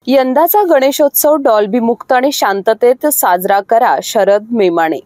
यंदाचा गणेशोत्सव डॉल्बी मुक्त आणि शांततेत साजरा करा. शरद मेमाणे.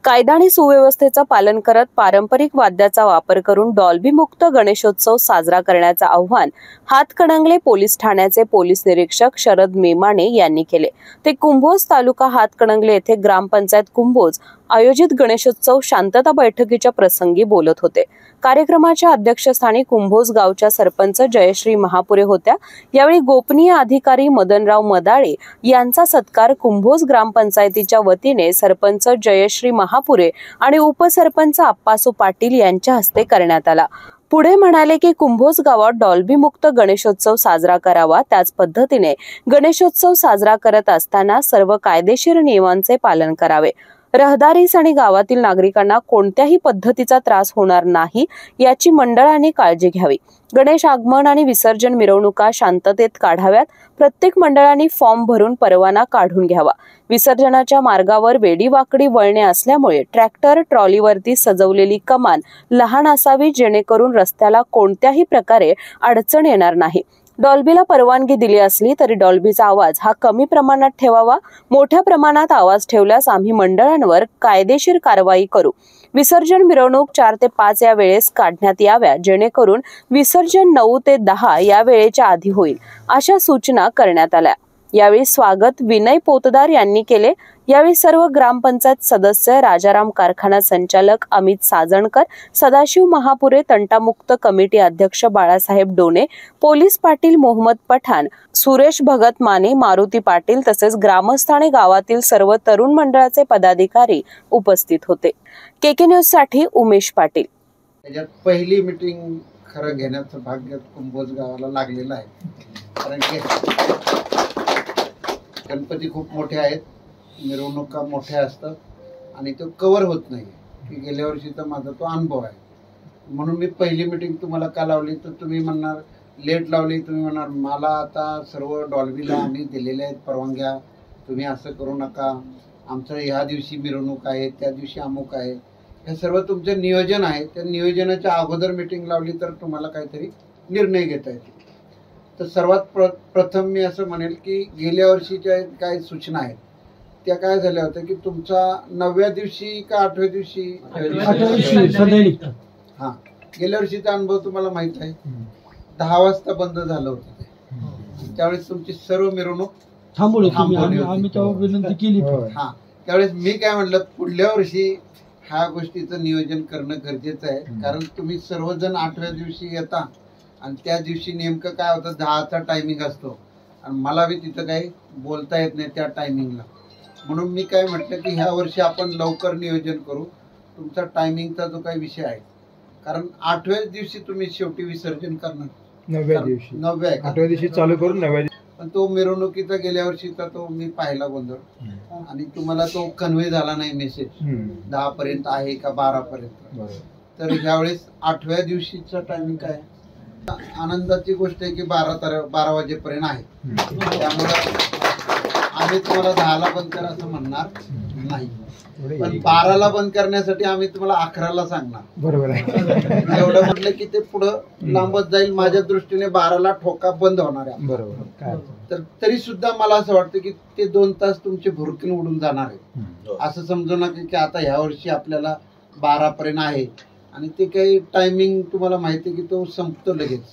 कायदा आणि सुव्यवस्थेचं पालन करत पारंपरिक वाद्याचा वापर करून डॉल्बी मुक्त गणेशोत्सव साजरा करण्याचं आवाहन हातकणंगले पोलीस ठाण्याचे पोलीस निरीक्षक शरद मेमाणे यांनी केले. ते कुंभोज तालुका हातकणंगले येथे ग्रामपंचायत कुंभोज आयोजित गणेशोत्सव शांतता बैठकीच्या प्रसंगी बोलत होते. कार्यक्रमाच्या अध्यक्षस्थानी कुंभोज गावच्या सरपंच जयश्री महापुरे होत्या. यावेळी गोपनीय अधिकारी मदनराव मदाळे यांचा सत्कार कुंभोज ग्रामपंचायतीच्या वतीने सरपंच जयश्री महापुरे आणि उपसरपंच अप्पासू पाटील यांच्या हस्ते करण्यात आला. पुढे म्हणाले की कुंभोज गावात डॉल्बी मुक्त गणेशोत्सव साजरा करावा. त्याच पद्धतीने गणेशोत्सव साजरा करत असताना सर्व कायदेशीर नियमांचे पालन करावे. रहदारीस आणि गावातील नागरिकांना कोणत्याही पद्धतीचा त्रास होणार नाही याची मंडळांनी काळजी घ्यावी. गणेश आगमन आणि विसर्जन मिरवणुका शांततेत काढाव्यात. प्रत्येक मंडळांनी फॉर्म भरून परवाना काढून घ्यावा. विसर्जनाच्या मार्गावर वेडीवाकडी वळणे असल्यामुळे ट्रॅक्टर ट्रॉलीवरती सजवलेली कमान लहान असावी जेणेकरून रस्त्याला कोणत्याही प्रकारे अडचण येणार नाही. डॉल्बीला परवानगी दिली असली तरी डॉल्बीचा आवाज हा कमी प्रमाणात ठेवावा. मोठ्या प्रमाणात आवाज ठेवल्यास आम्ही मंडळांवर कायदेशीर कारवाई करू. विसर्जन मिरवणूक 4 ते 5 या वेळेस काढण्यात याव्या जेणेकरून विसर्जन 9 ते 10 या वेळेच्या आधी होईल, अशा सूचना करण्यात आल्या. यावेळी स्वागत विनय पोतदार यांनी केले. यावेळी सर्व ग्रामपंचायत सदस्य, राजाराम कारखाना संचालक अमित साजणकर, सदाशिव महापुरे, तंटामुक्त कमिटी अध्यक्ष बाळासाहेब डोने, पोलीस पाटील मोहम्मद पठाण, सुरेश भगत माने, मारुती पाटील तसेच ग्रामस्थ आणि गावातील सर्व तरुण मंडळाचे पदाधिकारी उपस्थित होते. केके न्यूज साठी उमेश पाटील. त्याच्यात पहिली मीटिंग खरं घेण्याचं भाग्य कुंभोज गावाला लागलेलं आहे. कारण की गणपती खूप मोठे आहेत, मिरवणुका मोठ्या असतात आणि तो कव्हर होत नाही की गेल्या वर्षीचा माझा तो अनुभव आहे. म्हणून मी पहिली मीटिंग तुम्हाला का लावली तर तुम्ही म्हणणार लेट लावली. तुम्ही म्हणणार मला आता सर्व डॉल्बीला आम्ही दिलेल्या आहेत परवानग्या, तुम्ही असं करू नका, आमचं ह्या दिवशी मिरवणूक आहे, त्या दिवशी अमुक आहे, हे सर्व तुमचं नियोजन आहे. त्या नियोजनाच्या अगोदर मीटिंग लावली तर तुम्हाला काहीतरी निर्णय घेता येतील. तर सर्वात प्रथम मी असं म्हणेल की गेल्या वर्षीच्या काही सूचना आहेत त्या काय झाल्या होत्या की तुमचा 9व्या दिवशी का 8व्या दिवशी हा गेल्या वर्षीचा अनुभव तुम्हाला माहित आहे. 10 वाजता बंद झालं होतं ते. त्यावेळेस तुमची सर्व मिरवणूक थांबवली विनंती केली. हा त्यावेळेस मी काय म्हणलं पुढल्या वर्षी ह्या गोष्टीचं नियोजन करणं गरजेचं आहे. कारण तुम्ही सर्वजण 8व्या दिवशी येता आणि त्या दिवशी नेमकं काय होतं 10चा टायमिंग असतो आणि मला बी तिथं काही बोलता येत नाही त्या टायमिंगला. म्हणून मी काय म्हटलं की ह्या वर्षी आपण लवकर नियोजन करू. तुमचा टायमिंगचा जो काही विषय आहे कारण 8व्या दिवशी तुम्ही शेवटी विसर्जन करणार. 8व्या दिवशी चालू करून 9व्या दिवशी पण तो मिरवणुकीचा गेल्या वर्षीचा तो मी पाहिला गोंधळ आणि तुम्हाला तो कन्व्हे झाला नाही मेसेज 10 पर्यंत आहे का 12 पर्यंत. तर ह्यावेळेस 8व्या दिवशीचा टायमिंग काय आनंदाची गोष्ट आहे की 12 वाजेपर्यंत आहे. त्यामुळे आम्ही तुम्हाला 10ला बंद करा असं म्हणणार नाही, पण 12ला बंद करण्यासाठी आम्ही तुम्हाला 11ला सांगणार. बरोबर आहे. एवढं म्हटलं की ते पुढं लांबत जाईल. माझ्या दृष्टीने 12ला ठोका बंद होणार आहे. बरोबर. तर तरी सुद्धा मला असं वाटतं की ते 2 तास तुमचे भुरकीन उडून जाणार आहे. असं समजू नका की आता ह्या वर्षी आपल्याला 12 पर्यंत आहे आणि ते काही टायमिंग तुम्हाला माहिती आहे की तो संपतो लगेच.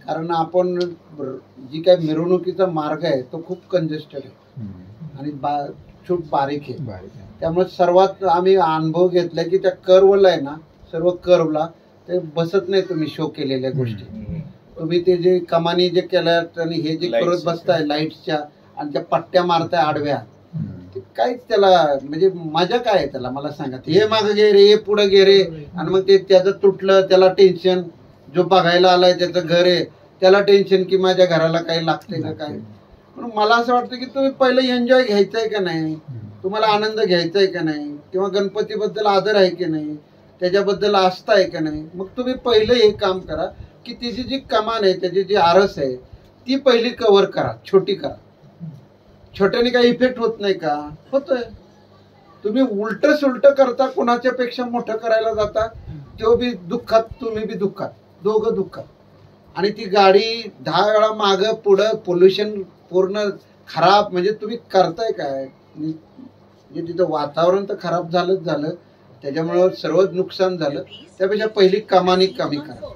कारण आपण जी काही मिरवणुकीचा मार्ग आहे तो खूप कंजेस्टेड आहे आणि खूप बारीक आहे. त्यामुळे सर्वात आम्ही अनुभव घेतला की त्या कर्वला आहे ना, सर्व कर्वला ते बसत नाही तुम्ही शो केलेल्या गोष्टी. तुम्ही ते जे कमानी जे केल्यात आणि हे जे करत बसताय लाईट्सच्या आणि त्या पट्ट्या मारताय आडव्या, काहीच त्याला म्हणजे मजा काय आहे त्याला मला सांगा. हे मागं घे रे, हे पुढे घे रे, आणि मग ते त्याचं तुटलं त्याला टेन्शन. जो बघायला आलाय त्याचं घर आहे त्याला टेन्शन की माझ्या घराला काही लागतंय का काय. म्हणून मला असं वाटतं की तुम्ही पहिलं एन्जॉय घ्यायचंय का नाही, तुम्हाला आनंद घ्यायचाय का नाही, किंवा गणपतीबद्दल आदर आहे की नाही, त्याच्याबद्दल आस्था आहे का नाही. मग तुम्ही पहिलं हे काम करा की त्याची जी कमान आहे त्याची जी आरस आहे ती पहिली कव्हर करा, छोटी करा. छोट्याने काही इफेक्ट होत नाही का? होतोय. तुम्ही उलट सुलट करता, कोणाच्या पेक्षा मोठं करायला जाता, तो बी दुःखात तुम्ही बी दुःखात, दोघं दुःखात. आणि ती गाडी 10 वेळा मागं पुढं पोल्युशन पूर्ण खराब, म्हणजे तुम्ही करताय काय? म्हणजे तिथं वातावरण तर खराब झालंच झालं, त्याच्यामुळं सर्वच नुकसान झालं. त्यापेक्षा पहिली कमानी कमी करा,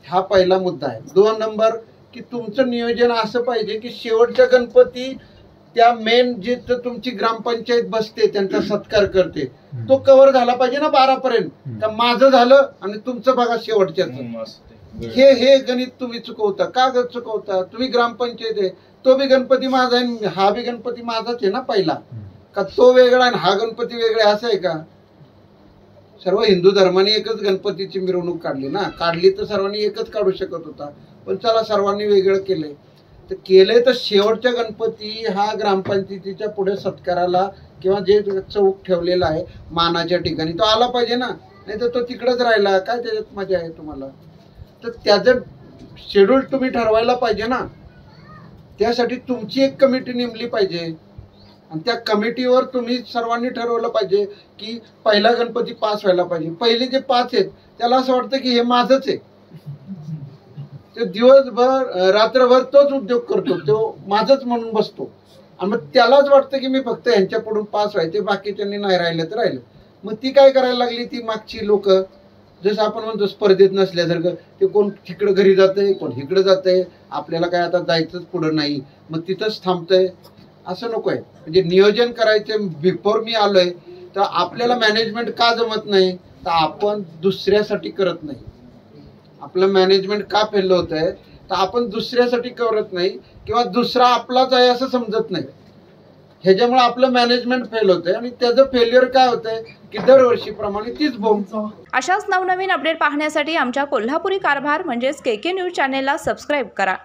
हा पहिला मुद्दा आहे. 2 नंबर की तुमचं नियोजन असं पाहिजे की शेवटच्या गणपती त्या मेन जे तुमची ग्रामपंचायत बसते त्यांचा सत्कार करते तो कव्हर झाला पाहिजे ना 12 पर्यंत. तर माझं झालं आणि तुमचं बघा शेवटच्याच. हे गणित तुम्ही चुकवता. का चुकवता? तुम्ही ग्रामपंचायत आहे, तो बी गणपती माझा आहे, हा बी गणपती माझाच आहे ना पहिला. का तो वेगळा आणि हा गणपती वेगळा असं आहे का? सर्व हिंदू धर्माने एकच गणपतीची मिरवणूक काढली ना. काढली तर सर्वांनी एकच काढू शकत होता, पण चला सर्वांनी वेगळं केलंय. तर केलंय तर शेवटच्या गणपती हा ग्रामपंचायतीच्या पुढे सत्काराला किंवा जे चौक ठेवलेला आहे मानाच्या ठिकाणी तो आला पाहिजे ना. नाही तर तो तिकडेच राहिला, काय त्याच्यात मजा आहे तुम्हाला? तर त्याचं शेड्यूल तुम्ही ठरवायला पाहिजे ना. त्यासाठी तुमची एक कमिटी नेमली पाहिजे आणि त्या कमिटीवर तुम्ही सर्वांनी ठरवलं पाहिजे की पहिला गणपती पास व्हायला पाहिजे. पहिले जे 5 आहेत त्याला असं वाटतं की हे माझंच आहे, ते दिवसभर रात्रभर तोच उद्योग करतो, तो माझंच म्हणून बसतो आणि मग त्यालाच वाटतं की मी फक्त यांच्या पुढून पास व्हायचे, बाकीच्यांनी नाही राहिलं तर राहिलं. मग ती काय करायला लागली, ती मागची लोक जसं आपण म्हणतो स्पर्धेत नसल्यासारखं, ते कोण तिकडं घरी जातंय, कोण इकडं जातंय, आपल्याला काय आता जायचंच पुढं नाही, मग तिथंच थांबतंय. असं नको आहे. म्हणजे नियोजन करायचं. बिफोर मी आलोय तर आपल्याला मॅनेजमेंट का जमत नाही? तर आपण दुसऱ्यासाठी करत नाही. आपलं मॅनेजमेंट का फेल होत आहे? तर आपण दुसऱ्यासाठी करत नाही किंवा दुसरा आपलाच आहे असं समजत नाही. ह्याच्यामुळे आपलं मॅनेजमेंट फेल होतंय आणि त्याचं फेल्युअर काय होतंय की दरवर्षीप्रमाणे तीच बोंब. अशाच नवनवीन अपडेट पाहण्यासाठी आमच्या कोल्हापुरी कारभार म्हणजेच KK न्यूज चॅनेलला सबस्क्राईब करा.